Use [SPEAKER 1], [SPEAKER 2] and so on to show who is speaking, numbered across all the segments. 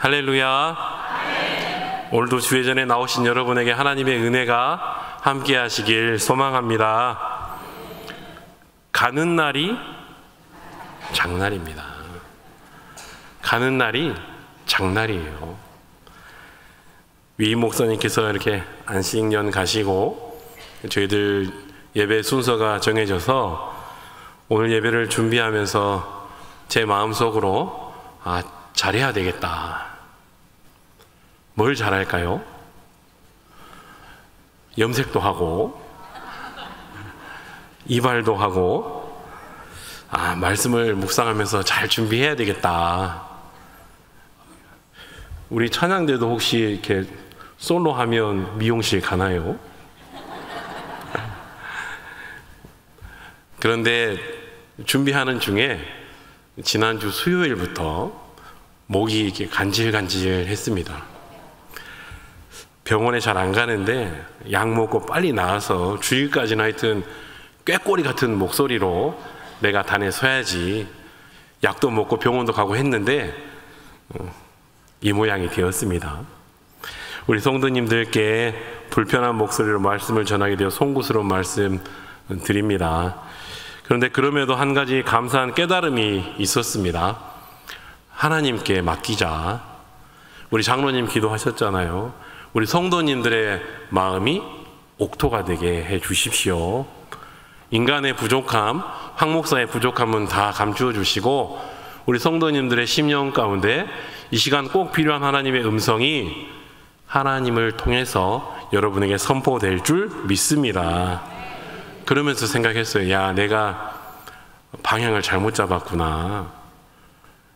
[SPEAKER 1] 할렐루야. 오늘도 주회전에 나오신 여러분에게 하나님의 은혜가 함께 하시길 소망합니다. 가는 날이 장날입니다. 가는 날이 장날이에요. 위 목사님께서 이렇게 안식년 가시고 저희들 예배 순서가 정해져서 오늘 예배를 준비하면서 제 마음속으로 잘해야 되겠다. 뭘 잘할까요? 염색도 하고 이발도 하고 말씀을 묵상하면서 잘 준비해야 되겠다. 우리 찬양대도 혹시 이렇게 솔로 하면 미용실 가나요? 그런데 준비하는 중에 지난주 수요일부터 목이 이렇게 간질간질 했습니다. 병원에 잘 안 가는데 약 먹고 빨리 나와서 주일까지는 하여튼 꾀꼬리 같은 목소리로 내가 단에 서야지, 약도 먹고 병원도 가고 했는데 이 모양이 되었습니다. 우리 성도님들께 불편한 목소리로 말씀을 전하게 되어 송구스러운 말씀 드립니다. 그런데 그럼에도 한 가지 감사한 깨달음이 있었습니다. 하나님께 맡기자. 우리 장로님 기도하셨잖아요. 우리 성도님들의 마음이 옥토가 되게 해 주십시오. 인간의 부족함, 황 목사의 부족함은 다 감추어 주시고 우리 성도님들의 심령 가운데 이 시간 꼭 필요한 하나님의 음성이 하나님을 통해서 여러분에게 선포될 줄 믿습니다. 그러면서 생각했어요. 야, 내가 방향을 잘못 잡았구나.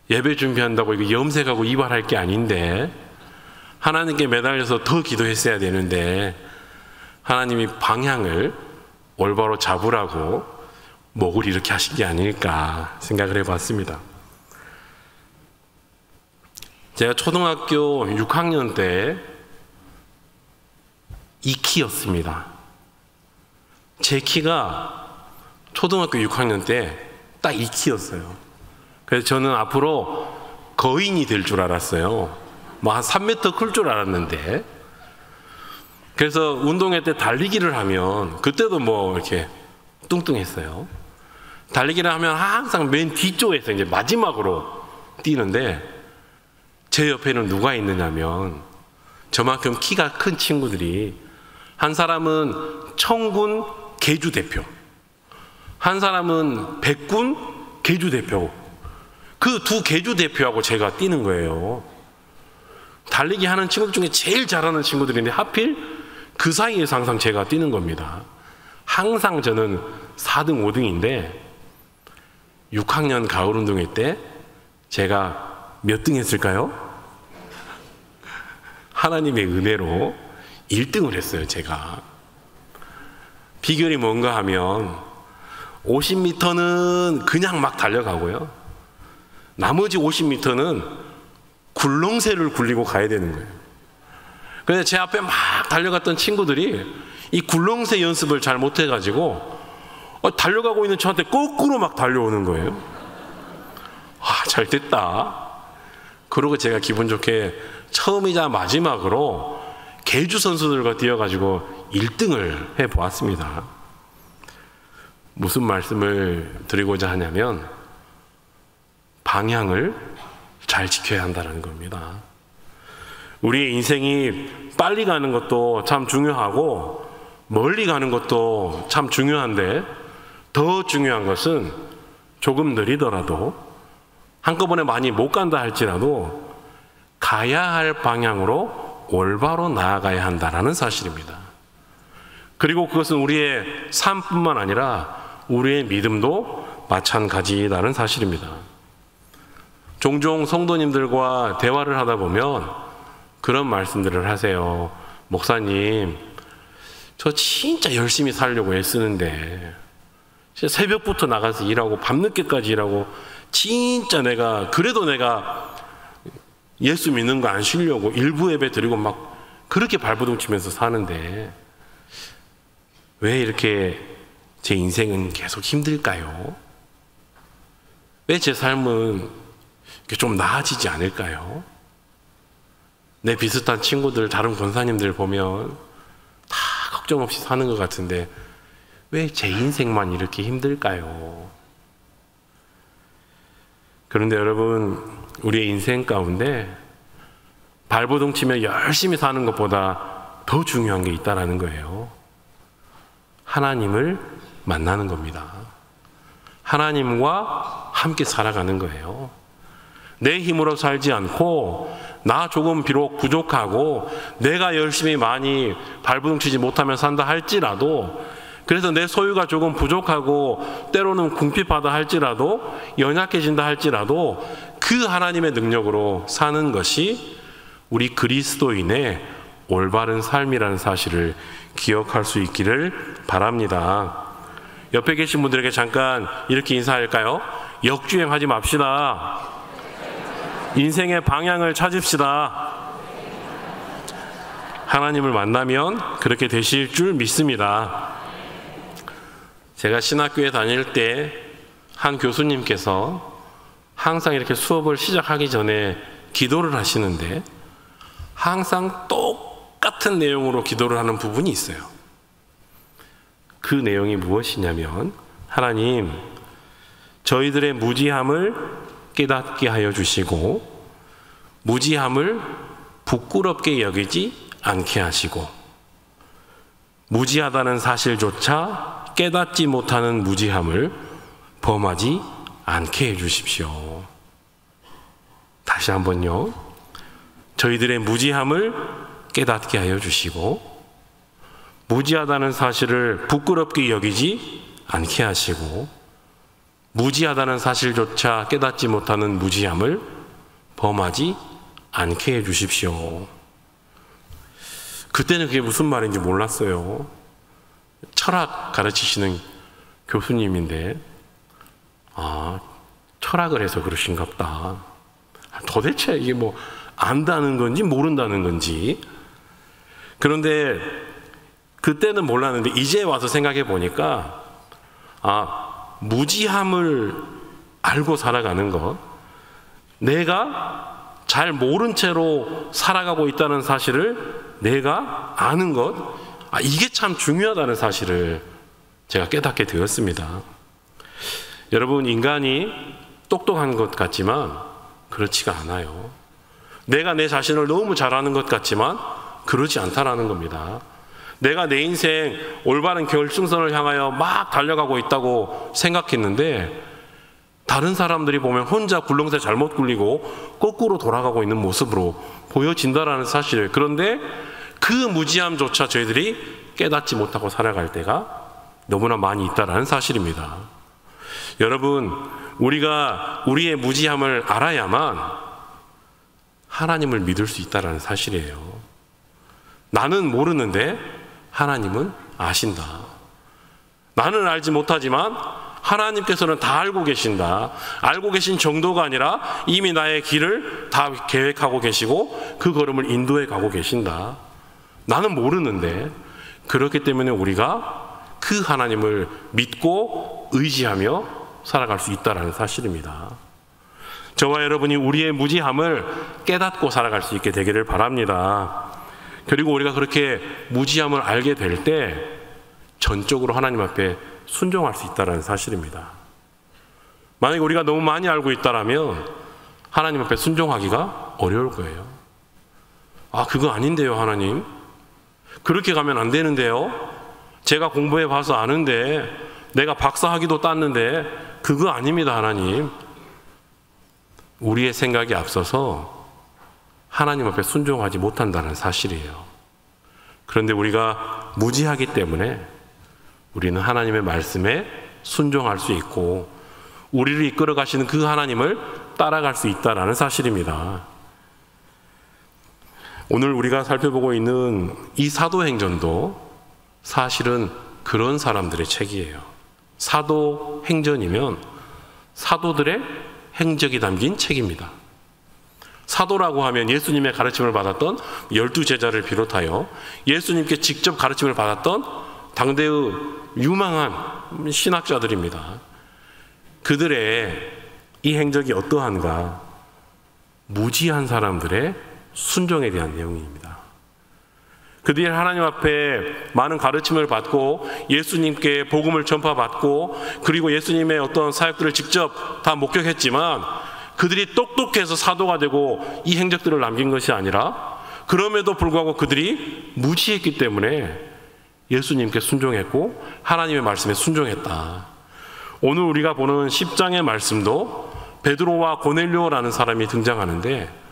[SPEAKER 1] 예배 준비한다고 이거 염색하고 이발할 게 아닌데, 하나님께 매달려서 더 기도했어야 되는데 하나님이 방향을 올바로 잡으라고 목을 이렇게 하신 게 아닐까 생각을 해봤습니다. 제가 초등학교 6학년 때 2키였습니다. 제 키가 초등학교 6학년 때 딱 2키였어요. 그래서 저는 앞으로 거인이 될 줄 알았어요. 한 3m 클 줄 알았는데, 그래서 운동회 때 달리기를 하면 그때도 이렇게 뚱뚱했어요. 달리기를 하면 항상 맨 뒤쪽에서 이제 마지막으로 뛰는데 제 옆에는 누가 있느냐면 저만큼 키가 큰 친구들이, 한 사람은 청군 계주 대표, 한 사람은 백군 계주 대표, 그 두 계주 대표하고 제가 뛰는 거예요. 달리기 하는 친구들 중에 제일 잘하는 친구들인데 하필 그 사이에서 항상 제가 뛰는 겁니다. 항상 저는 4등, 5등인데 6학년 가을운동회 때 제가 몇 등 했을까요? 하나님의 은혜로 1등을 했어요. 제가. 비결이 뭔가 하면 50m는 그냥 막 달려가고요, 나머지 50m는 굴렁쇠를 굴리고 가야 되는 거예요. 그래서 제 앞에 막 달려갔던 친구들이 이 굴렁쇠 연습을 잘 못해가지고 달려가고 있는 저한테 거꾸로 막 달려오는 거예요. 잘 됐다. 그러고 제가 기분 좋게 처음이자 마지막으로 계주 선수들과 뛰어가지고 1등을 해보았습니다. 무슨 말씀을 드리고자 하냐면 방향을 잘 지켜야 한다는 겁니다. 우리의 인생이 빨리 가는 것도 참 중요하고 멀리 가는 것도 참 중요한데, 더 중요한 것은 조금 느리더라도, 한꺼번에 많이 못 간다 할지라도 가야 할 방향으로 올바로 나아가야 한다는 사실입니다. 그리고 그것은 우리의 삶뿐만 아니라 우리의 믿음도 마찬가지라는 사실입니다. 종종 성도님들과 대화를 하다 보면 그런 말씀들을 하세요. 목사님, 저 진짜 열심히 살려고 애쓰는데 진짜 새벽부터 나가서 일하고 밤늦게까지 일하고 진짜 그래도 내가 예수 믿는 거 안 쉬려고 일부 예배 드리고 막 그렇게 발버둥 치면서 사는데 왜 이렇게 제 인생은 계속 힘들까요? 왜 제 삶은 좀 나아지지 않을까요? 내 비슷한 친구들, 다른 권사님들 보면 다 걱정 없이 사는 것 같은데 왜 제 인생만 이렇게 힘들까요? 그런데 여러분, 우리의 인생 가운데 발버둥 치며 열심히 사는 것보다 더 중요한 게 있다는 거예요. 하나님을 만나는 겁니다. 하나님과 함께 살아가는 거예요. 내 힘으로 살지 않고 나 조금 비록 부족하고 내가 열심히 많이 발버둥 치지 못하며 산다 할지라도, 그래서 내 소유가 조금 부족하고 때로는 궁핍하다 할지라도, 연약해진다 할지라도 그 하나님의 능력으로 사는 것이 우리 그리스도인의 올바른 삶이라는 사실을 기억할 수 있기를 바랍니다. 옆에 계신 분들에게 잠깐 이렇게 인사할까요? 역주행하지 맙시다. 인생의 방향을 찾읍시다. 하나님을 만나면 그렇게 되실 줄 믿습니다. 제가 신학교에 다닐 때 한 교수님께서 항상 이렇게 수업을 시작하기 전에 기도를 하시는데 항상 똑같은 내용으로 기도를 하는 부분이 있어요. 그 내용이 무엇이냐면, 하나님, 저희들의 무지함을 깨닫게 하여 주시고 무지함을 부끄럽게 여기지 않게 하시고 무지하다는 사실조차 깨닫지 못하는 무지함을 범하지 않게 해주십시오. 다시 한번요. 저희들의 무지함을 깨닫게 하여 주시고 무지하다는 사실을 부끄럽게 여기지 않게 하시고 무지하다는 사실조차 깨닫지 못하는 무지함을 범하지 않게 해주십시오. 그때는 그게 무슨 말인지 몰랐어요. 철학 가르치시는 교수님인데, 철학을 해서 그러신갑다. 도대체 이게 뭐 안다는 건지 모른다는 건지. 그런데 그때는 몰랐는데 이제 와서 생각해 보니까 무지함을 알고 살아가는 것, 내가 잘 모른 채로 살아가고 있다는 사실을 내가 아는 것, 이게 참 중요하다는 사실을 제가 깨닫게 되었습니다. 여러분, 인간이 똑똑한 것 같지만 그렇지가 않아요. 내가 내 자신을 너무 잘 아는 것 같지만 그렇지 않다라는 겁니다. 내가 내 인생 올바른 결승선을 향하여 막 달려가고 있다고 생각했는데 다른 사람들이 보면 혼자 굴렁쇠 잘못 굴리고 거꾸로 돌아가고 있는 모습으로 보여진다라는 사실. 그런데 그 무지함조차 저희들이 깨닫지 못하고 살아갈 때가 너무나 많이 있다라는 사실입니다. 여러분, 우리가 우리의 무지함을 알아야만 하나님을 믿을 수 있다라는 사실이에요. 나는 모르는데 하나님은 아신다. 나는 알지 못하지만 하나님께서는 다 알고 계신다. 알고 계신 정도가 아니라 이미 나의 길을 다 계획하고 계시고 그 걸음을 인도해 가고 계신다. 나는 모르는데, 그렇기 때문에 우리가 그 하나님을 믿고 의지하며 살아갈 수 있다는 사실입니다. 저와 여러분이 우리의 무지함을 깨닫고 살아갈 수 있게 되기를 바랍니다. 그리고 우리가 그렇게 무지함을 알게 될 때 전적으로 하나님 앞에 순종할 수 있다는 사실입니다. 만약에 우리가 너무 많이 알고 있다면 하나님 앞에 순종하기가 어려울 거예요. 그거 아닌데요, 하나님. 그렇게 가면 안 되는데요. 제가 공부해 봐서 아는데, 내가 박사학위도 땄는데 그거 아닙니다, 하나님. 우리의 생각이 앞서서 하나님 앞에 순종하지 못한다는 사실이에요. 그런데 우리가 무지하기 때문에 우리는 하나님의 말씀에 순종할 수 있고 우리를 이끌어 가시는 그 하나님을 따라갈 수 있다는 사실입니다. 오늘 우리가 살펴보고 있는 이 사도행전도 사실은 그런 사람들의 책이에요. 사도행전이면 사도들의 행적이 담긴 책입니다. 사도라고 하면 예수님의 가르침을 받았던 12제자를 비롯하여 예수님께 직접 가르침을 받았던 당대의 유망한 신학자들입니다. 그들의 이 행적이 어떠한가? 무지한 사람들의 순종에 대한 내용입니다. 그들이 하나님 앞에 많은 가르침을 받고 예수님께 복음을 전파받고 그리고 예수님의 어떤 사역들을 직접 다 목격했지만 그들이 똑똑해서 사도가 되고 이 행적들을 남긴 것이 아니라 그럼에도 불구하고 그들이 무지했기 때문에 예수님께 순종했고 하나님의 말씀에 순종했다. 오늘 우리가 보는 10장의 말씀도 베드로와 고넬료라는 사람이 등장하는데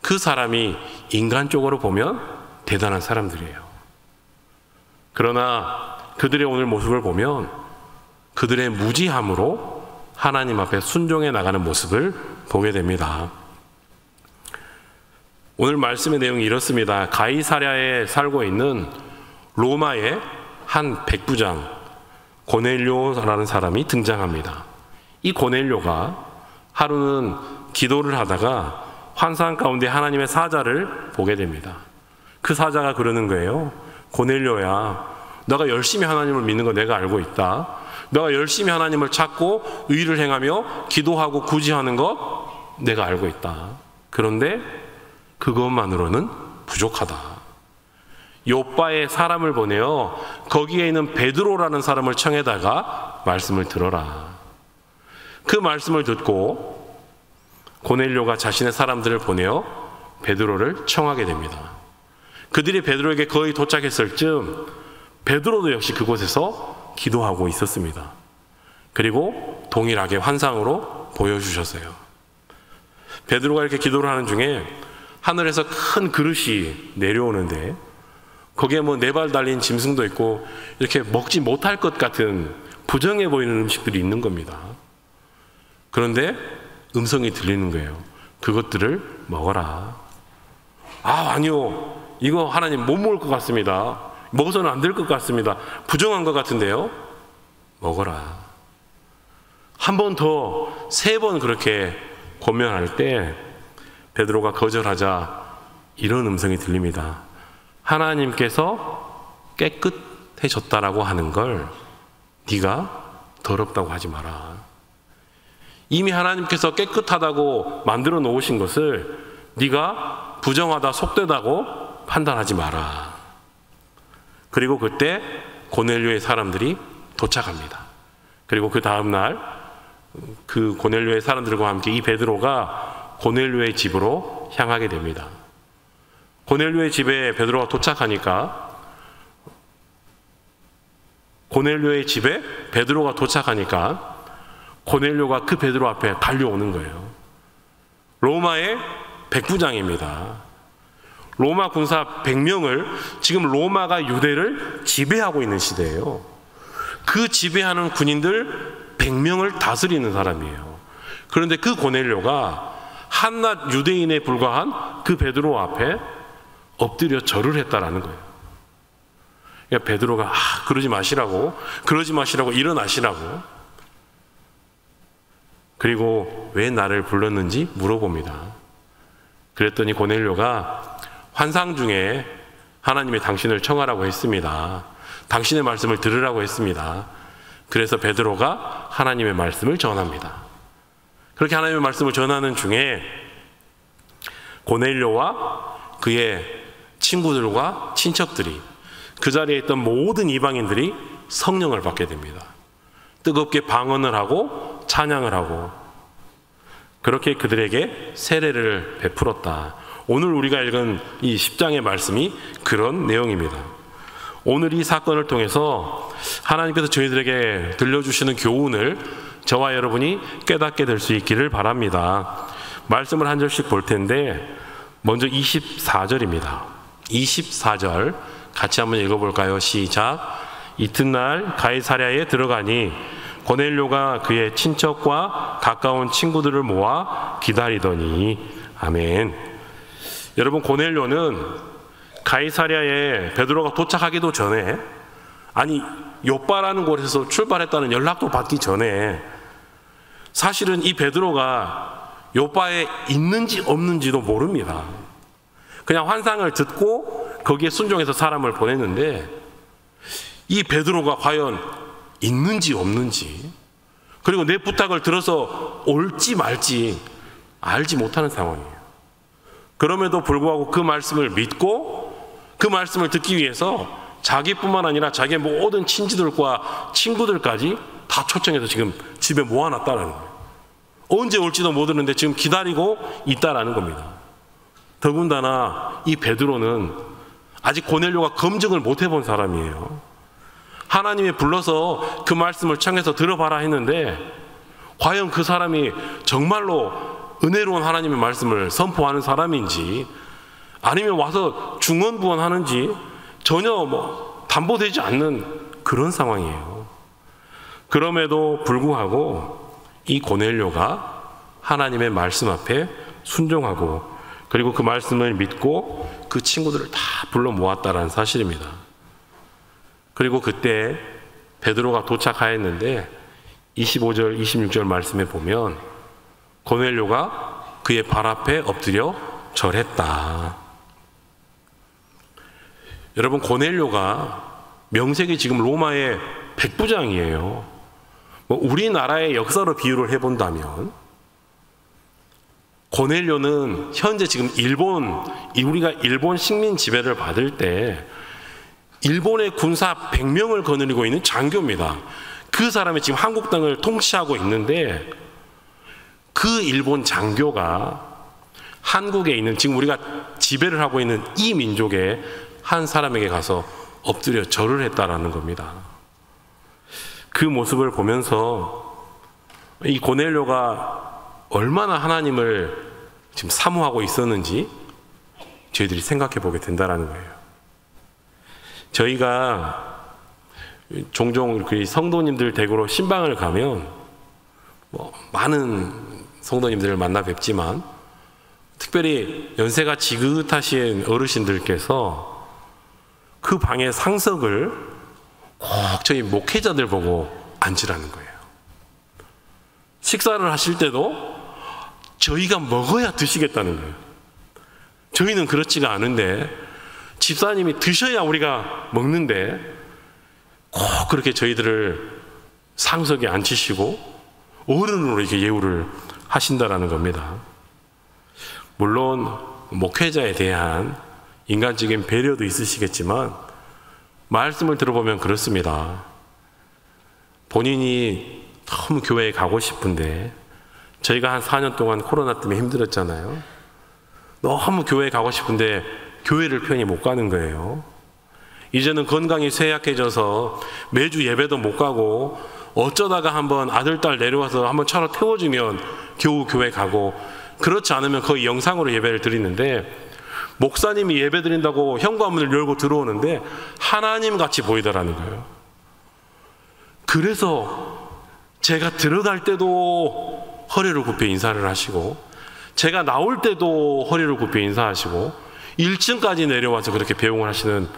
[SPEAKER 1] 그 사람이 인간적으로 보면 대단한 사람들이에요. 그러나 그들의 오늘 모습을 보면 그들의 무지함으로 하나님 앞에 순종해 나가는 모습을 보게 됩니다. 오늘 말씀의 내용이 이렇습니다. 가이사랴에 살고 있는 로마의 한 백부장 고넬료라는 사람이 등장합니다. 이 고넬료가 하루는 기도를 하다가 환상 가운데 하나님의 사자를 보게 됩니다. 그 사자가 그러는 거예요. 고넬료야, 너가 열심히 하나님을 믿는 거 내가 알고 있다. 너가 열심히 하나님을 찾고 의를 행하며 기도하고 구제하는 것 내가 알고 있다. 그런데 그것만으로는 부족하다. 요빠에 사람을 보내어 거기에 있는 베드로라는 사람을 청해다가 말씀을 들어라. 그 말씀을 듣고 고넬료가 자신의 사람들을 보내어 베드로를 청하게 됩니다. 그들이 베드로에게 거의 도착했을 즈음 베드로도 역시 그곳에서 기도하고 있었습니다. 그리고 동일하게 환상으로 보여주셨어요. 베드로가 이렇게 기도를 하는 중에 하늘에서 큰 그릇이 내려오는데 거기에 뭐 4발 달린 짐승도 있고 이렇게 먹지 못할 것 같은 부정해 보이는 음식들이 있는 겁니다. 그런데 음성이 들리는 거예요. 그것들을 먹어라. 아니요. 이거 하나님 못 먹을 것 같습니다. 먹어서는 안 될 것 같습니다. 부정한 것 같은데요. 먹어라. 한 번 더, 3번 그렇게 권면할 때 베드로가 거절하자 이런 음성이 들립니다. 하나님께서 깨끗해졌다라고 하는 걸 네가 더럽다고 하지 마라. 이미 하나님께서 깨끗하다고 만들어 놓으신 것을 네가 부정하다, 속되다고 판단하지 마라. 그리고 그때 고넬료의 사람들이 도착합니다. 그리고 그 다음날 그 고넬료의 사람들과 함께 이 베드로가 고넬료의 집으로 향하게 됩니다. 고넬료의 집에 베드로가 도착하니까 고넬료가 그 베드로 앞에 달려오는 거예요. 로마의 백부장입니다. 로마 군사 100명을 지금 로마가 유대를 지배하고 있는 시대예요. 그 지배하는 군인들 100명을 다스리는 사람이에요. 그런데 그 고넬료가 한낱 유대인에 불과한 그 베드로 앞에 엎드려 절을 했다라는 거예요. 그러니까 베드로가 그러지 마시라고 일어나시라고. 그리고 왜 나를 불렀는지 물어봅니다. 그랬더니 고넬료가 환상 중에 하나님이 당신을 청하라고 했습니다. 당신의 말씀을 들으라고 했습니다. 그래서 베드로가 하나님의 말씀을 전합니다. 그렇게 하나님의 말씀을 전하는 중에 고넬료와 그의 친구들과 친척들이 그 자리에 있던 모든 이방인들이 성령을 받게 됩니다. 뜨겁게 방언을 하고 찬양을 하고 그렇게 그들에게 세례를 베풀었다. 오늘 우리가 읽은 이 10장의 말씀이 그런 내용입니다. 오늘 이 사건을 통해서 하나님께서 저희들에게 들려주시는 교훈을 저와 여러분이 깨닫게 될 수 있기를 바랍니다. 말씀을 한 절씩 볼 텐데 먼저 24절입니다. 24절 같이 한번 읽어볼까요? 시작. 이튿날 가이사랴에 들어가니 고넬료가 그의 친척과 가까운 친구들을 모아 기다리더니. 아멘. 여러분, 고넬료는 가이사랴에 베드로가 도착하기도 전에, 아니 요빠라는 곳에서 출발했다는 연락도 받기 전에 사실은 이 베드로가 요빠에 있는지 없는지도 모릅니다. 그냥 환상을 듣고 거기에 순종해서 사람을 보냈는데 이 베드로가 과연 있는지 없는지, 그리고 내 부탁을 들어서 올지 말지 알지 못하는 상황이에요. 그럼에도 불구하고 그 말씀을 믿고 그 말씀을 듣기 위해서 자기뿐만 아니라 자기의 모든 친지들과 친구들까지 다 초청해서 지금 집에 모아놨다라는 거예요. 언제 올지도 모르는데 지금 기다리고 있다라는 겁니다. 더군다나 이 베드로는 아직 고넬료가 검증을 못 해본 사람이에요. 하나님이 불러서 그 말씀을 청해서 들어봐라 했는데 과연 그 사람이 정말로 은혜로운 하나님의 말씀을 선포하는 사람인지 아니면 와서 중언부언하는지 전혀 담보되지 않는 그런 상황이에요. 그럼에도 불구하고 이 고넬료가 하나님의 말씀 앞에 순종하고 그리고 그 말씀을 믿고 그 친구들을 다 불러 모았다라는 사실입니다. 그리고 그때 베드로가 도착하였는데 25절, 26절 말씀에 보면 고넬료가 그의 발 앞에 엎드려 절했다. 여러분, 고넬료가 명색이 지금 로마의 백부장이에요. 우리나라의 역사로 비유를 해본다면 고넬료는 현재 지금 우리가 일본 식민 지배를 받을 때 일본의 군사 100명을 거느리고 있는 장교입니다. 그 사람이 지금 한국 땅을 통치하고 있는데 그 일본 장교가 한국에 있는 지금 우리가 지배를 하고 있는 이 민족의 한 사람에게 가서 엎드려 절을 했다라는 겁니다. 그 모습을 보면서 이 고넬료가 얼마나 하나님을 지금 사모하고 있었는지 저희들이 생각해 보게 된다는 거예요. 저희가 종종 성도님들 댁으로 신방을 가면 많은 성도님들을 만나 뵙지만 특별히 연세가 지긋하신 어르신들께서 그 방의 상석을 꼭 저희 목회자들 보고 앉으라는 거예요. 식사를 하실 때도 저희가 먹어야 드시겠다는 거예요. 저희는 그렇지가 않은데 집사님이 드셔야 우리가 먹는데 꼭 그렇게 저희들을 상석에 앉히시고 어른으로 이렇게 예우를 하신다라는 겁니다. 물론 목회자에 대한 인간적인 배려도 있으시겠지만 말씀을 들어보면 그렇습니다. 본인이 너무 교회에 가고 싶은데 저희가 한 4년 동안 코로나 때문에 힘들었잖아요. 너무 교회에 가고 싶은데 교회를 편히 못 가는 거예요. 이제는 건강이 쇠약해져서 매주 예배도 못 가고 어쩌다가 한번 아들, 딸 내려와서 한번 차로 태워주면 겨우 교회 가고 그렇지 않으면 거의 영상으로 예배를 드리는데 목사님이 예배 드린다고 현관문을 열고 들어오는데 하나님같이 보이더라는 거예요. 그래서 제가 들어갈 때도 허리를 굽혀 인사를 하시고 제가 나올 때도 허리를 굽혀 인사하시고 1층까지 내려와서 그렇게 배웅을 하시는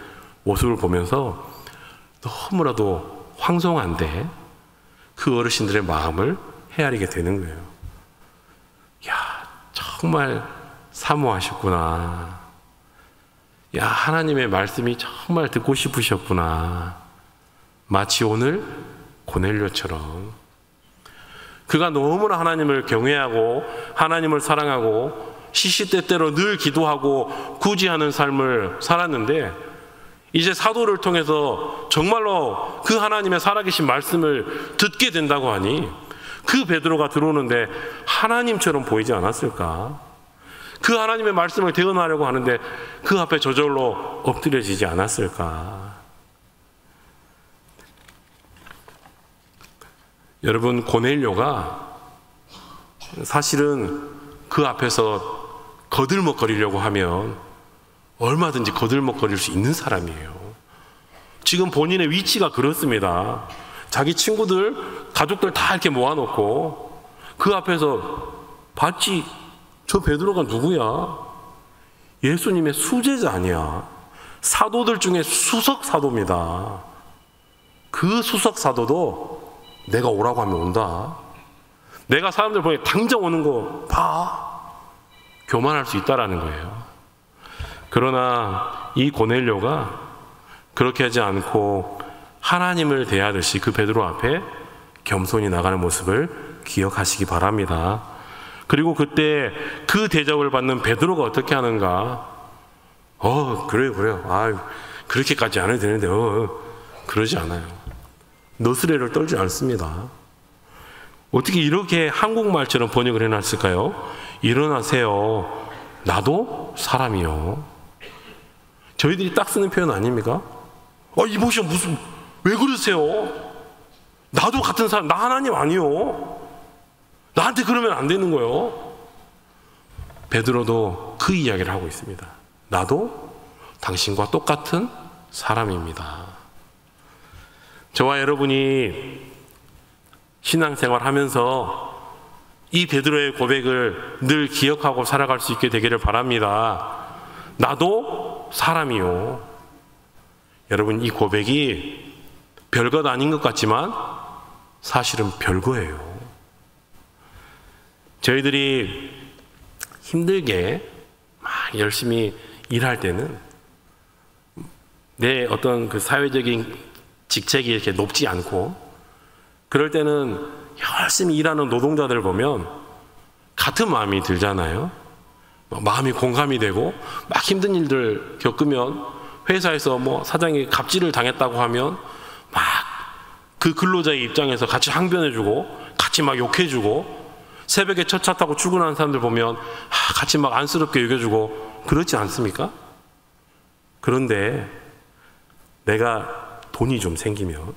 [SPEAKER 1] 모습을 보면서 너무나도 황송한데 그 어르신들의 마음을 헤아리게 되는 거예요. 야, 정말 사모하셨구나. 야, 하나님의 말씀이 정말 듣고 싶으셨구나. 마치 오늘 고넬료처럼 그가 너무나 하나님을 경외하고 하나님을 사랑하고 시시때때로 늘 기도하고 구제하는 삶을 살았는데 이제 사도를 통해서 정말로 그 하나님의 살아계신 말씀을 듣게 된다고 하니 그 베드로가 들어오는데 하나님처럼 보이지 않았을까? 그 하나님의 말씀을 대언하려고 하는데 그 앞에 저절로 엎드려지지 않았을까? 여러분, 고넬료가 사실은 그 앞에서 거들먹거리려고 하면 얼마든지 거들먹거릴 수 있는 사람이에요. 지금 본인의 위치가 그렇습니다. 자기 친구들, 가족들 다 이렇게 모아놓고 그 앞에서 봤지? 저 베드로가 누구야? 예수님의 수제자 아니야. 사도들 중에 수석 사도입니다. 그 수석 사도도 내가 오라고 하면 온다. 내가 사람들 보니 당장 오는 거 봐. 교만할 수 있다라는 거예요. 그러나 이 고넬료가 그렇게 하지 않고 하나님을 대하듯이 그 베드로 앞에 겸손히 나가는 모습을 기억하시기 바랍니다. 그리고 그때 그 대접을 받는 베드로가 어떻게 하는가? 그래요. 아유, 그렇게까지 안 해도 되는데, 그러지 않아요. 너스레를 떨지 않습니다. 어떻게 이렇게 한국말처럼 번역을 해놨을까요? 일어나세요. 나도 사람이요. 저희들이 딱 쓰는 표현 아닙니까? 이보시오, 왜 그러세요? 나도 같은 사람, 나 하나님 아니요. 나한테 그러면 안 되는 거예요. 베드로도 그 이야기를 하고 있습니다. 나도 당신과 똑같은 사람입니다. 저와 여러분이 신앙생활 하면서 이 베드로의 고백을 늘 기억하고 살아갈 수 있게 되기를 바랍니다. 나도 사람이요. 여러분, 이 고백이 별것 아닌 것 같지만 사실은 별거예요. 저희들이 힘들게 막 열심히 일할 때는 내 어떤 그 사회적인 직책이 이렇게 높지 않고, 그럴 때는 열심히 일하는 노동자들을 보면 같은 마음이 들잖아요. 마음이 공감이 되고, 막 힘든 일들 겪으면 회사에서 사장이 갑질을 당했다고 하면 막 그 근로자의 입장에서 같이 항변해주고, 같이 막 욕해주고, 새벽에 첫 차 타고 출근하는 사람들 보면 같이 막 안쓰럽게 여겨주고, 그렇지 않습니까? 그런데 내가 돈이 좀 생기면,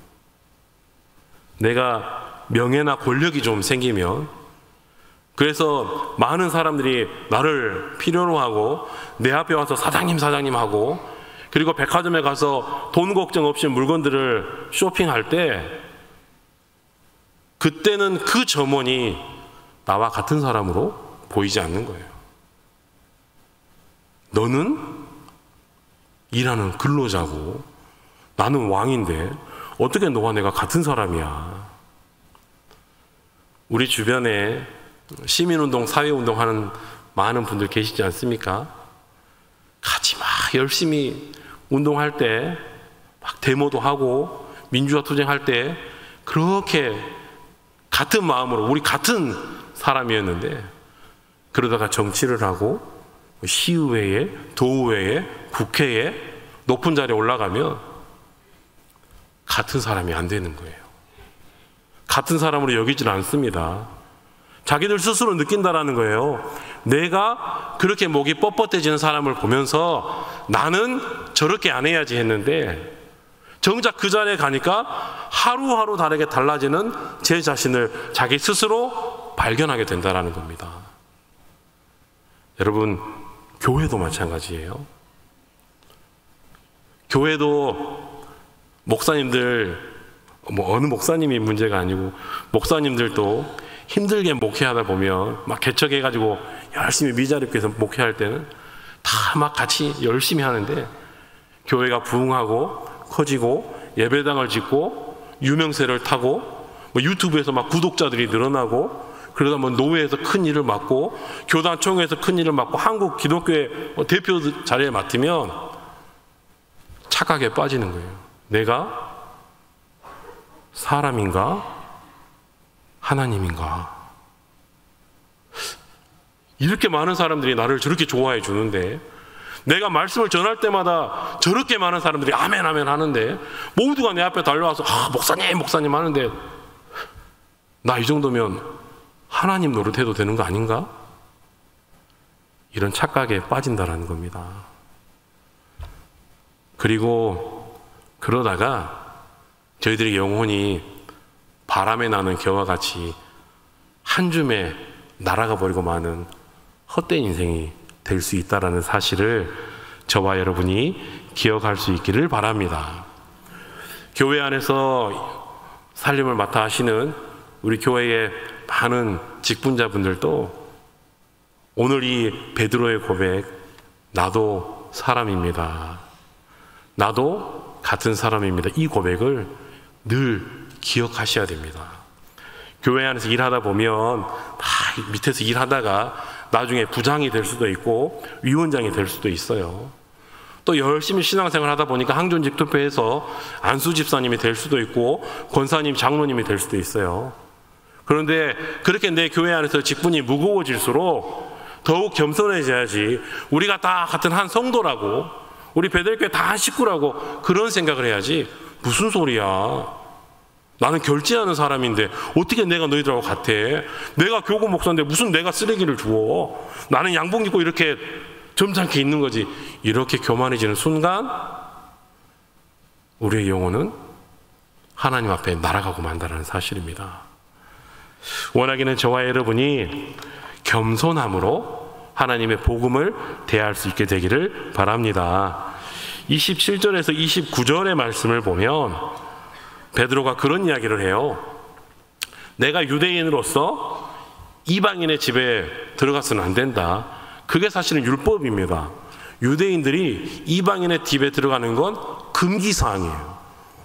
[SPEAKER 1] 내가 명예나 권력이 좀 생기면, 그래서 많은 사람들이 나를 필요로 하고 내 앞에 와서 사장님 하고, 그리고 백화점에 가서 돈 걱정 없이 물건들을 쇼핑할 때, 그때는 그 점원이 나와 같은 사람으로 보이지 않는 거예요. 너는 일하는 근로자고 나는 왕인데 어떻게 너와 내가 같은 사람이야? 우리 주변에 시민운동, 사회운동 하는 많은 분들 계시지 않습니까? 같이 막 열심히 운동할 때, 막 데모도 하고 민주화 투쟁할 때 그렇게 같은 마음으로 우리 같은 사람이었는데, 그러다가 정치를 하고 시의회에, 도의회에, 국회에 높은 자리에 올라가면 같은 사람이 안 되는 거예요. 같은 사람으로 여기질 않습니다. 자기들 스스로 느낀다라는 거예요. 내가 그렇게 목이 뻣뻣해지는 사람을 보면서 나는 저렇게 안 해야지 했는데, 정작 그 자리에 가니까 하루하루 다르게 달라지는 제 자신을 자기 스스로 발견하게 된다는 겁니다. 여러분, 교회도 마찬가지예요. 교회도 목사님들, 어느 목사님이 문제가 아니고, 목사님들도 힘들게 목회하다 보면 막 개척해가지고 열심히 미자립 해서 목회할 때는 다 막 같이 열심히 하는데, 교회가 부흥하고 커지고 예배당을 짓고 유명세를 타고 유튜브에서 막 구독자들이 늘어나고, 그러다 노회에서 큰 일을 맡고 교단총회에서 큰 일을 맡고 한국 기독교의 대표 자리에 맡으면 착각에 빠지는 거예요. 내가 사람인가? 하나님인가? 이렇게 많은 사람들이 나를 저렇게 좋아해 주는데, 내가 말씀을 전할 때마다 저렇게 많은 사람들이 아멘 아멘 하는데, 모두가 내 앞에 달려와서 목사님 하는데, 나 이 정도면 하나님 노릇해도 되는 거 아닌가? 이런 착각에 빠진다라는 겁니다. 그리고 그러다가 저희들의 영혼이 바람에 나는 겨와 같이 한 줌에 날아가 버리고 마는 헛된 인생이 될 수 있다는 사실을 저와 여러분이 기억할 수 있기를 바랍니다. 교회 안에서 살림을 맡아 하시는 우리 교회의 많은 직분자분들도 오늘 이 베드로의 고백, 나도 사람입니다, 나도 같은 사람입니다, 이 고백을 늘 기억하셔야 됩니다. 교회 안에서 일하다 보면 밑에서 일하다가 나중에 부장이 될 수도 있고 위원장이 될 수도 있어요. 또 열심히 신앙생활 하다 보니까 항존직 투표해서 안수 집사님이 될 수도 있고 권사님, 장로님이 될 수도 있어요. 그런데 그렇게 내 교회 안에서 직분이 무거워질수록 더욱 겸손해져야지. 우리가 다 같은 한 성도라고, 우리 베들교회 다 한 식구라고 그런 생각을 해야지. 무슨 소리야, 나는 결제하는 사람인데 어떻게 내가 너희들하고 같아? 내가 교구 목사인데 무슨 내가 쓰레기를 주워? 나는 양복 입고 이렇게 점잖게 있는 거지. 이렇게 교만해지는 순간 우리의 영혼은 하나님 앞에 날아가고 만다라는 사실입니다. 원하기는 저와 여러분이 겸손함으로 하나님의 복음을 대할 수 있게 되기를 바랍니다. 27절에서 29절의 말씀을 보면 베드로가 그런 이야기를 해요. 내가 유대인으로서 이방인의 집에 들어가서는 안 된다. 그게 사실은 율법입니다. 유대인들이 이방인의 집에 들어가는 건 금기사항이에요.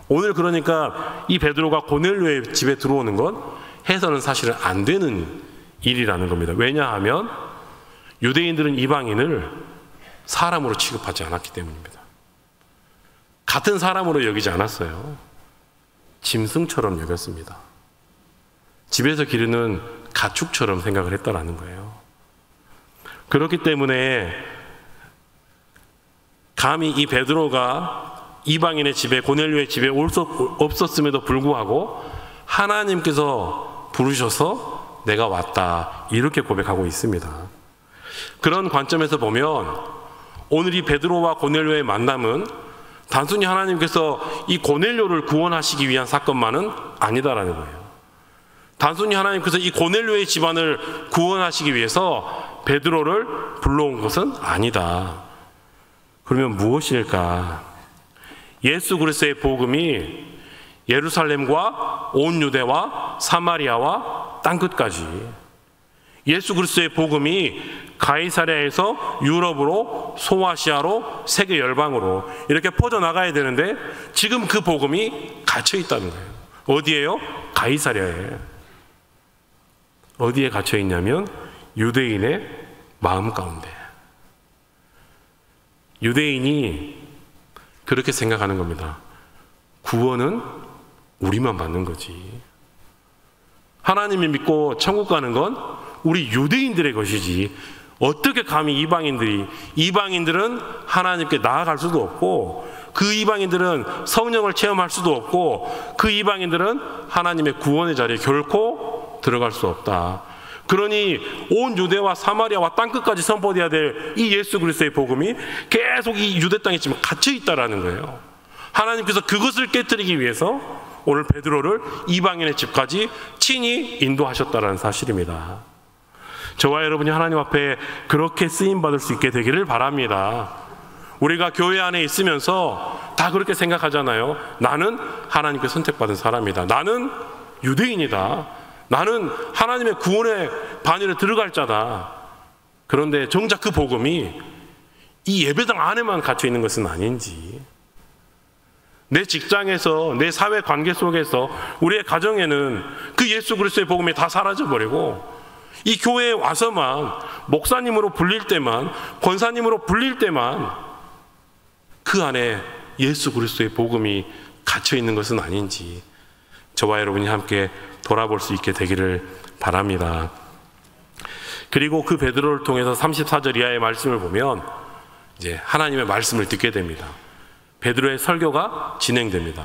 [SPEAKER 1] 오늘 그러니까 이 베드로가 고넬료의 집에 들어오는 건 해서는 사실은 안 되는 일이라는 겁니다. 왜냐하면 유대인들은 이방인을 사람으로 취급하지 않았기 때문입니다. 같은 사람으로 여기지 않았어요. 짐승처럼 여겼습니다. 집에서 기르는 가축처럼 생각을 했다라는 거예요. 그렇기 때문에 감히 이 베드로가 이방인의 집에, 고넬료의 집에 올 수 없었음에도 불구하고 하나님께서 부르셔서 내가 왔다, 이렇게 고백하고 있습니다. 그런 관점에서 보면 오늘 이 베드로와 고넬료의 만남은 단순히 하나님께서 이 고넬료를 구원하시기 위한 사건만은 아니다라는 거예요. 단순히 하나님께서 이 고넬료의 집안을 구원하시기 위해서 베드로를 불러온 것은 아니다. 그러면 무엇일까? 예수 그리스도의 복음이 예루살렘과 온 유대와 사마리아와 땅끝까지, 예수 그리스도의 복음이 가이사랴에서 유럽으로, 소아시아로, 세계 열방으로 이렇게 퍼져나가야 되는데 지금 그 복음이 갇혀 있다는 거예요. 어디에요? 가이사랴에. 어디에 갇혀 있냐면 유대인의 마음 가운데. 유대인이 그렇게 생각하는 겁니다. 구원은 우리만 받는 거지. 하나님을 믿고 천국 가는 건 우리 유대인들의 것이지. 어떻게 감히 이방인들은 하나님께 나아갈 수도 없고, 그 이방인들은 성령을 체험할 수도 없고, 그 이방인들은 하나님의 구원의 자리에 결코 들어갈 수 없다. 그러니 온 유대와 사마리아와 땅끝까지 선포되어야 될 이 예수 그리스도의 복음이 계속 이 유대 땅에 지금 갇혀 있다라는 거예요. 하나님께서 그것을 깨뜨리기 위해서 오늘 베드로를 이방인의 집까지 친히 인도하셨다라는 사실입니다. 저와 여러분이 하나님 앞에 그렇게 쓰임받을 수 있게 되기를 바랍니다. 우리가 교회 안에 있으면서 다 그렇게 생각하잖아요. 나는 하나님께 선택받은 사람이다. 나는 유대인이다. 나는 하나님의 구원의 반열에 들어갈 자다. 그런데 정작 그 복음이 이 예배당 안에만 갇혀 있는 것은 아닌지, 내 직장에서, 내 사회 관계 속에서, 우리의 가정에는 그 예수 그리스도의 복음이 다 사라져버리고 이 교회에 와서만, 목사님으로 불릴 때만, 권사님으로 불릴 때만 그 안에 예수 그리스도의 복음이 갇혀 있는 것은 아닌지 저와 여러분이 함께 돌아볼 수 있게 되기를 바랍니다. 그리고 그 베드로를 통해서 34절 이하의 말씀을 보면 이제 하나님의 말씀을 듣게 됩니다. 베드로의 설교가 진행됩니다.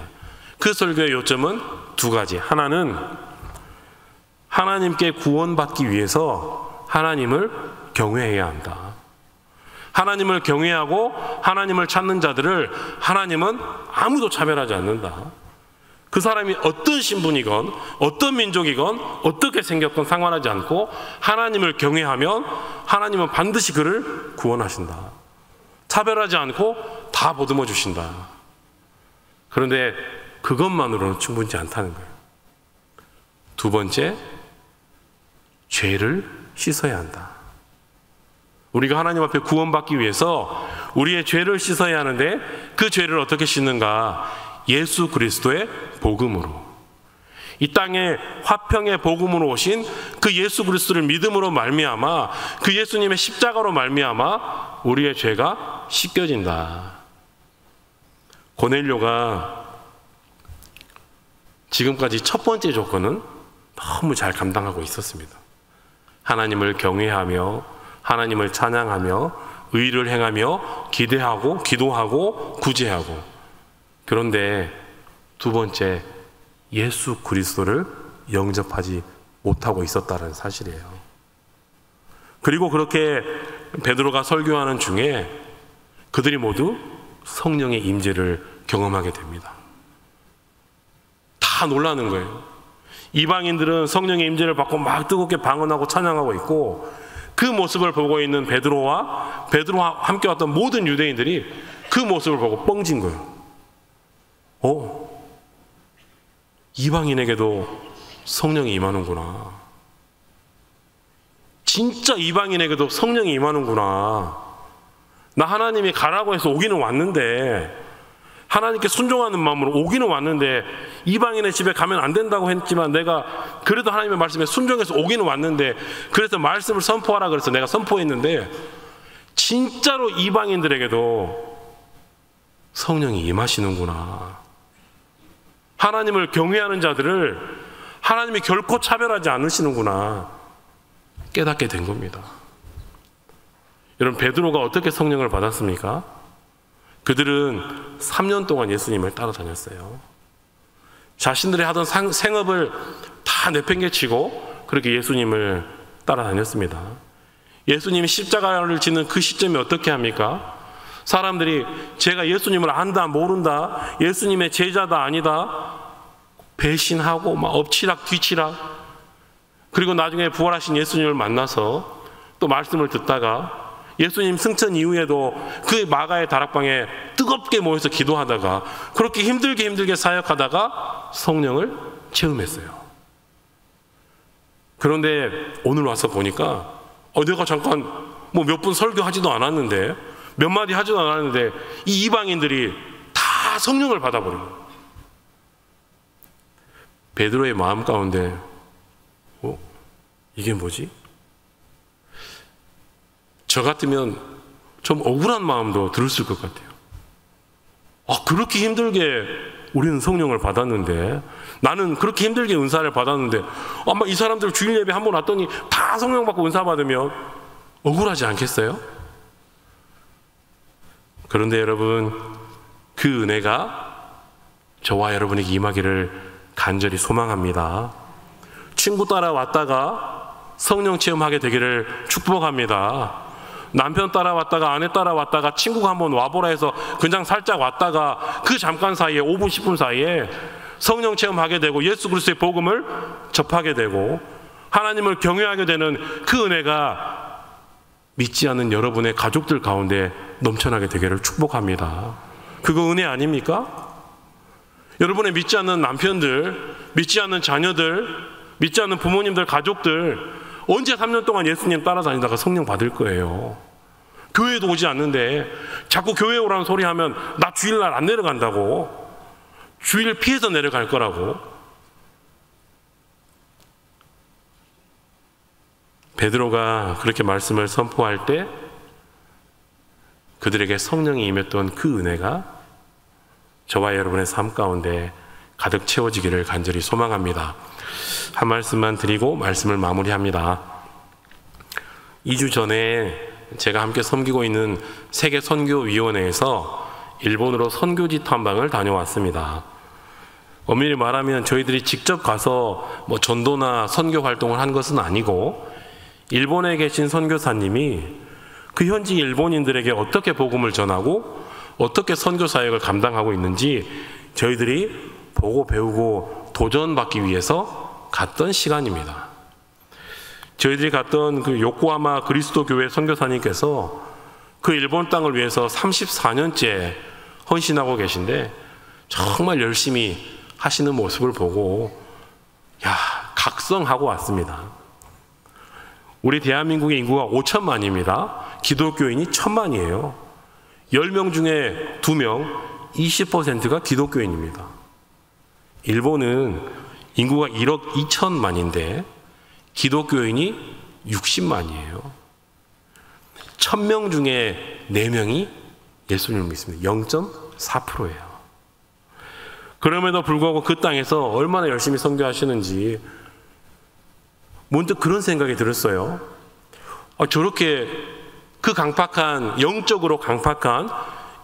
[SPEAKER 1] 그 설교의 요점은 두 가지. 하나는 하나님께 구원받기 위해서 하나님을 경외해야 한다. 하나님을 경외하고 하나님을 찾는 자들을 하나님은 아무도 차별하지 않는다. 그 사람이 어떤 신분이건 어떤 민족이건 어떻게 생겼건 상관하지 않고 하나님을 경외하면 하나님은 반드시 그를 구원하신다. 차별하지 않고 다 보듬어 주신다. 그런데 그것만으로는 충분치 않다는 거예요. 두 번째, 죄를 씻어야 한다. 우리가 하나님 앞에 구원받기 위해서 우리의 죄를 씻어야 하는데 그 죄를 어떻게 씻는가? 예수 그리스도의 복음으로, 이 땅에 화평의 복음으로 오신 그 예수 그리스도를 믿음으로 말미암아, 그 예수님의 십자가로 말미암아 우리의 죄가 씻겨진다. 고넬료가 지금까지 첫 번째 조건은 너무 잘 감당하고 있었습니다. 하나님을 경외하며 하나님을 찬양하며 의를 행하며 기대하고 기도하고 구제하고, 그런데 두 번째, 예수 그리스도를 영접하지 못하고 있었다는 사실이에요. 그리고 그렇게 베드로가 설교하는 중에 그들이 모두 성령의 임재를 경험하게 됩니다. 다 놀라는 거예요. 이방인들은 성령의 임재를 받고 막 뜨겁게 방언하고 찬양하고 있고, 그 모습을 보고 있는 베드로와 함께 왔던 모든 유대인들이 그 모습을 보고 뻥진 거예요. 이방인에게도 성령이 임하는구나. 진짜 이방인에게도 성령이 임하는구나. 나 하나님이 가라고 해서 오기는 왔는데, 하나님께 순종하는 마음으로 오기는 왔는데, 이방인의 집에 가면 안 된다고 했지만 내가 그래도 하나님의 말씀에 순종해서 오기는 왔는데, 그래서 말씀을 선포하라 그래서 내가 선포했는데, 진짜로 이방인들에게도 성령이 임하시는구나. 하나님을 경외하는 자들을 하나님이 결코 차별하지 않으시는구나 깨닫게 된 겁니다. 여러분, 베드로가 어떻게 성령을 받았습니까? 그들은 3년 동안 예수님을 따라다녔어요. 자신들이 하던 생업을 다 내팽개치고 그렇게 예수님을 따라다녔습니다. 예수님이 십자가를 지는 그 시점이 어떻게 합니까? 사람들이 제가 예수님을 안다 모른다, 예수님의 제자다 아니다 배신하고 막 엎치락 뒤치락, 그리고 나중에 부활하신 예수님을 만나서 또 말씀을 듣다가 예수님 승천 이후에도 그 마가의 다락방에 뜨겁게 모여서 기도하다가 그렇게 힘들게 사역하다가 성령을 체험했어요. 그런데 오늘 와서 보니까 내가 잠깐 몇 분 설교하지도 않았는데, 몇 마디 하지도 않았는데 이 이방인들이 다 성령을 받아버린 거예요. 베드로의 마음 가운데 이게 뭐지? 저 같으면 좀 억울한 마음도 들었을 것 같아요. 그렇게 힘들게 우리는 성령을 받았는데, 나는 그렇게 힘들게 은사를 받았는데, 아마 이 사람들 주일 예배 한 번 왔더니 다 성령 받고 은사 받으면 억울하지 않겠어요? 그런데 여러분, 그 은혜가 저와 여러분에게 임하기를 간절히 소망합니다. 친구 따라왔다가 성령 체험하게 되기를 축복합니다. 남편 따라왔다가 아내 따라왔다가 친구가 한번 와보라 해서 그냥 살짝 왔다가 그 잠깐 사이에 5분 10분 사이에 성령 체험하게 되고 예수 그리스도의 복음을 접하게 되고 하나님을 경외하게 되는 그 은혜가 믿지 않는 여러분의 가족들 가운데 넘쳐나게 되기를 축복합니다. 그거 은혜 아닙니까? 여러분의 믿지 않는 남편들, 믿지 않는 자녀들, 믿지 않는 부모님들, 가족들 언제 3년 동안 예수님 따라다니다가 성령 받을 거예요? 교회도 오지 않는데 자꾸 교회 오라는 소리 하면 나 주일날 안 내려간다고, 주일 피해서 내려갈 거라고. 베드로가 그렇게 말씀을 선포할 때 그들에게 성령이 임했던 그 은혜가 저와 여러분의 삶 가운데 가득 채워지기를 간절히 소망합니다. 한 말씀만 드리고 말씀을 마무리합니다. 2주 전에 제가 함께 섬기고 있는 세계선교위원회에서 일본으로 선교지 탐방을 다녀왔습니다. 엄밀히 말하면 저희들이 직접 가서 전도나 선교 활동을 한 것은 아니고, 일본에 계신 선교사님이 그 현지 일본인들에게 어떻게 복음을 전하고 어떻게 선교 사역을 감당하고 있는지 저희들이 보고 배우고 도전받기 위해서 갔던 시간입니다. 저희들이 갔던 그 요코하마 그리스도 교회 선교사님께서 그 일본 땅을 위해서 34년째 헌신하고 계신데 정말 열심히 하시는 모습을 보고 각성하고 왔습니다. 우리 대한민국의 인구가 5천만입니다. 기독교인이 1,000만이에요. 10명 중에 2명, 20%가 기독교인입니다. 일본은 인구가 1억 2천만인데 기독교인이 60만이에요. 1,000명 중에 4명이 예수님을 믿습니다. 0.4%예요. 그럼에도 불구하고 그 땅에서 얼마나 열심히 선교하시는지 문득 그런 생각이 들었어요. 저렇게 그 강팍한, 영적으로 강팍한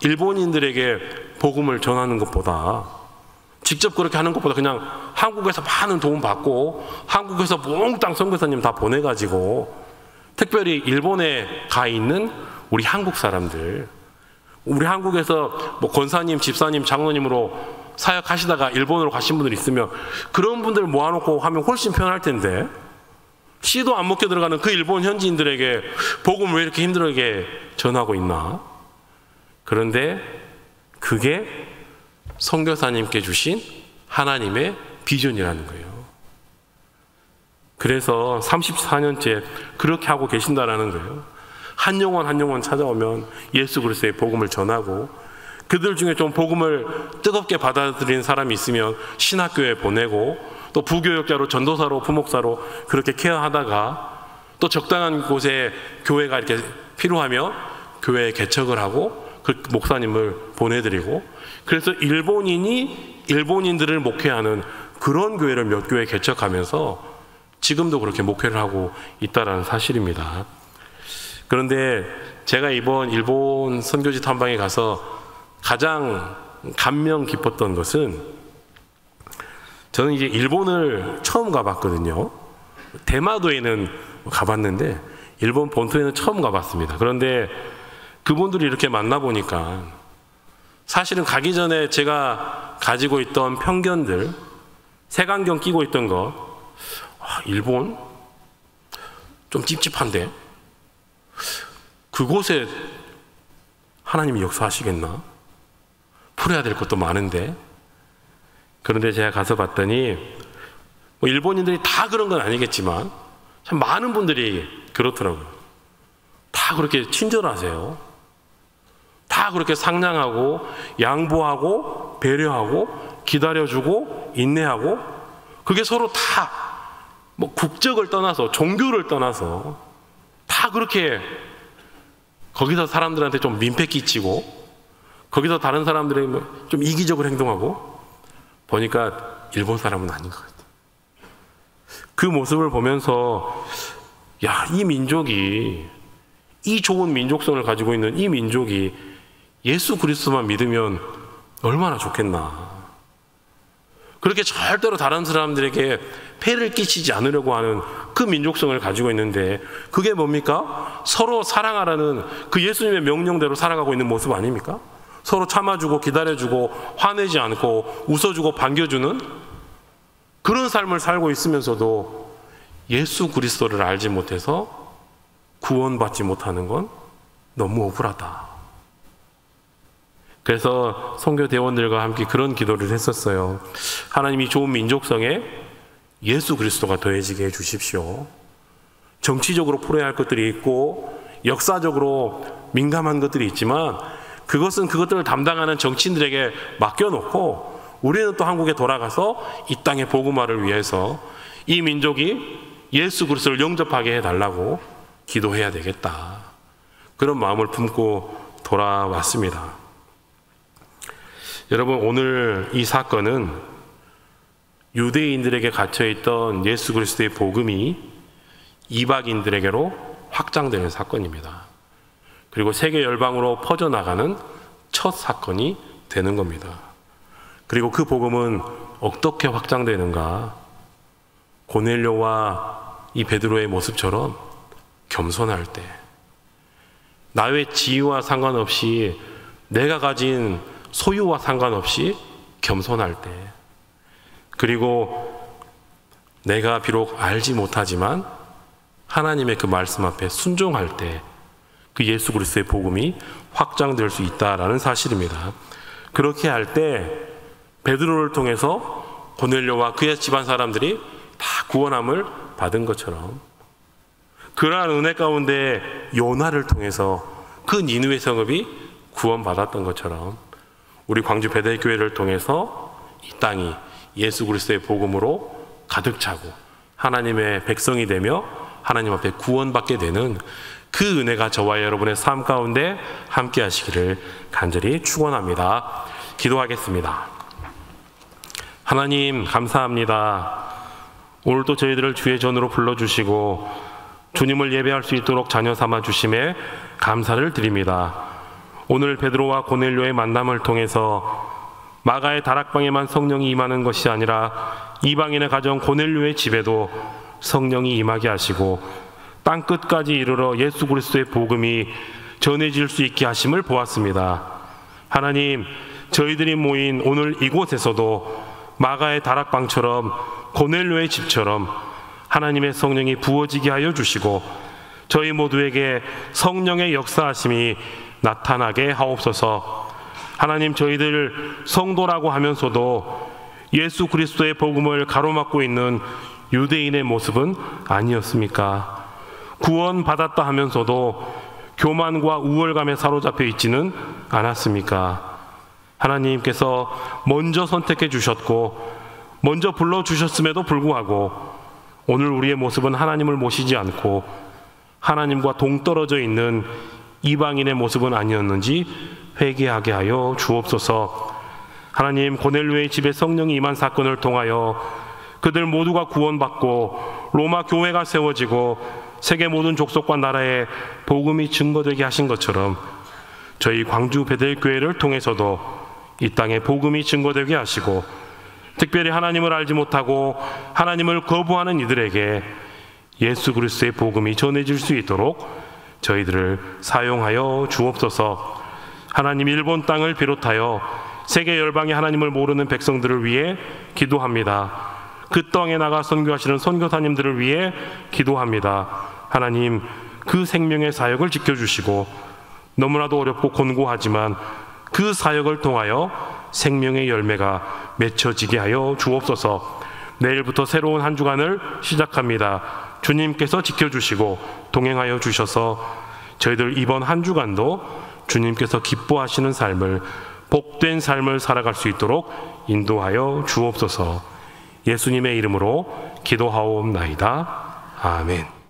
[SPEAKER 1] 일본인들에게 복음을 전하는 것보다, 직접 그렇게 하는 것보다 그냥 한국에서 많은 도움 받고 한국에서 몽땅 선교사님 다 보내가지고, 특별히 일본에 가 있는 우리 한국 사람들, 우리 한국에서 뭐 권사님, 집사님, 장로님으로 사역하시다가 일본으로 가신 분들 있으면 그런 분들 모아놓고 하면 훨씬 편할 텐데, 씨도 안 먹게 들어가는 그 일본 현지인들에게 복음을 왜 이렇게 힘들게 전하고 있나? 그런데 그게 선교사님께 주신 하나님의 비전이라는 거예요. 그래서 34년째 그렇게 하고 계신다라는 거예요. 한 영혼 한 영혼 찾아오면 예수 그리스도의 복음을 전하고, 그들 중에 좀 복음을 뜨겁게 받아들이는 사람이 있으면 신학교에 보내고, 또 부교역자로, 전도사로, 부목사로 그렇게 케어하다가, 또 적당한 곳에 교회가 이렇게 필요하면 교회에 개척을 하고 그 목사님을 보내드리고, 그래서 일본인이 일본인들을 목회하는 그런 교회를 몇 교회 개척하면서 지금도 그렇게 목회를 하고 있다는 사실입니다. 그런데 제가 이번 일본 선교지 탐방에 가서 가장 감명 깊었던 것은, 저는 이제 일본을 처음 가봤거든요. 대마도에는 가봤는데 일본 본토에는 처음 가봤습니다. 그런데 그분들이 이렇게 만나보니까 사실은 가기 전에 제가 가지고 있던 편견들, 색안경 끼고 있던 거, 일본? 좀 찝찝한데? 그곳에 하나님이 역사하시겠나? 풀어야 될 것도 많은데. 그런데 제가 가서 봤더니, 뭐 일본인들이 다 그런 건 아니겠지만 참 많은 분들이 그렇더라고요. 다 그렇게 친절하세요. 다 그렇게 상냥하고 양보하고 배려하고 기다려주고 인내하고, 그게 서로 다 뭐 국적을 떠나서, 종교를 떠나서 다 그렇게, 거기서 사람들한테 좀 민폐 끼치고, 거기서 다른 사람들이 좀 이기적으로 행동하고, 보니까 일본 사람은 아닌 것 같아요. 그 모습을 보면서, 야, 이 민족이, 이 좋은 민족성을 가지고 있는 이 민족이 예수 그리스도만 믿으면 얼마나 좋겠나. 그렇게 절대로 다른 사람들에게 폐를 끼치지 않으려고 하는 그 민족성을 가지고 있는데, 그게 뭡니까? 서로 사랑하라는 그 예수님의 명령대로 살아가고 있는 모습 아닙니까? 서로 참아주고 기다려주고 화내지 않고 웃어주고 반겨주는 그런 삶을 살고 있으면서도 예수 그리스도를 알지 못해서 구원받지 못하는 건 너무 억울하다. 그래서 선교 대원들과 함께 그런 기도를 했었어요. 하나님이 좋은 민족성에 예수 그리스도가 더해지게 해주십시오. 정치적으로 풀어야 할 것들이 있고 역사적으로 민감한 것들이 있지만, 그것은 그것들을 담당하는 정치인들에게 맡겨놓고 우리는 또 한국에 돌아가서 이 땅의 복음화를 위해서 이 민족이 예수 그리스도를 영접하게 해달라고 기도해야 되겠다. 그런 마음을 품고 돌아왔습니다. 여러분, 오늘 이 사건은 유대인들에게 갇혀있던 예수 그리스도의 복음이 이방인들에게로 확장되는 사건입니다. 그리고 세계 열방으로 퍼져나가는 첫 사건이 되는 겁니다. 그리고 그 복음은 어떻게 확장되는가? 고넬료와 이 베드로의 모습처럼 겸손할 때, 나의 지위와 상관없이, 내가 가진 소유와 상관없이 겸손할 때, 그리고 내가 비록 알지 못하지만 하나님의 그 말씀 앞에 순종할 때, 그 예수 그리스도의 복음이 확장될 수 있다라는 사실입니다. 그렇게 할 때 베드로를 통해서 고넬료와 그의 집안 사람들이 다 구원함을 받은 것처럼, 그러한 은혜 가운데 요나를 통해서 그 니느웨 성읍이 구원받았던 것처럼, 우리 광주 베델교회를 통해서 이 땅이 예수 그리스도의 복음으로 가득 차고 하나님의 백성이 되며 하나님 앞에 구원받게 되는 그 은혜가 저와 여러분의 삶 가운데 함께 하시기를 간절히 축원합니다. 기도하겠습니다. 하나님, 감사합니다. 오늘도 저희들을 주의 전으로 불러주시고 주님을 예배할 수 있도록 자녀 삼아 주심에 감사를 드립니다. 오늘 베드로와 고넬료의 만남을 통해서 마가의 다락방에만 성령이 임하는 것이 아니라 이방인의 가정 고넬료의 집에도 성령이 임하게 하시고 땅끝까지 이르러 예수 그리스도의 복음이 전해질 수 있게 하심을 보았습니다. 하나님, 저희들이 모인 오늘 이곳에서도 마가의 다락방처럼 고넬료의 집처럼 하나님의 성령이 부어지게 하여 주시고 저희 모두에게 성령의 역사하심이 나타나게 하옵소서. 하나님, 저희들 성도라고 하면서도 예수 그리스도의 복음을 가로막고 있는 유대인의 모습은 아니었습니까? 구원받았다 하면서도 교만과 우월감에 사로잡혀 있지는 않았습니까? 하나님께서 먼저 선택해 주셨고 먼저 불러주셨음에도 불구하고 오늘 우리의 모습은 하나님을 모시지 않고 하나님과 동떨어져 있는 이방인의 모습은 아니었는지 회개하게 하여 주옵소서. 하나님, 고넬료의 집에 성령이 임한 사건을 통하여 그들 모두가 구원받고 로마 교회가 세워지고 세계 모든 족속과 나라에 복음이 증거되게 하신 것처럼 저희 광주 베델교회를 통해서도 이 땅에 복음이 증거되게 하시고 특별히 하나님을 알지 못하고 하나님을 거부하는 이들에게 예수 그리스도의 복음이 전해질 수 있도록 저희들을 사용하여 주옵소서. 하나님, 일본 땅을 비롯하여 세계 열방의 하나님을 모르는 백성들을 위해 기도합니다. 그 땅에 나가 선교하시는 선교사님들을 위해 기도합니다. 하나님, 그 생명의 사역을 지켜주시고 너무나도 어렵고 곤고하지만 그 사역을 통하여 생명의 열매가 맺혀지게 하여 주옵소서. 내일부터 새로운 한 주간을 시작합니다. 주님께서 지켜주시고 동행하여 주셔서 저희들 이번 한 주간도 주님께서 기뻐하시는 삶을, 복된 삶을 살아갈 수 있도록 인도하여 주옵소서. 예수님의 이름으로 기도하옵나이다. 아멘.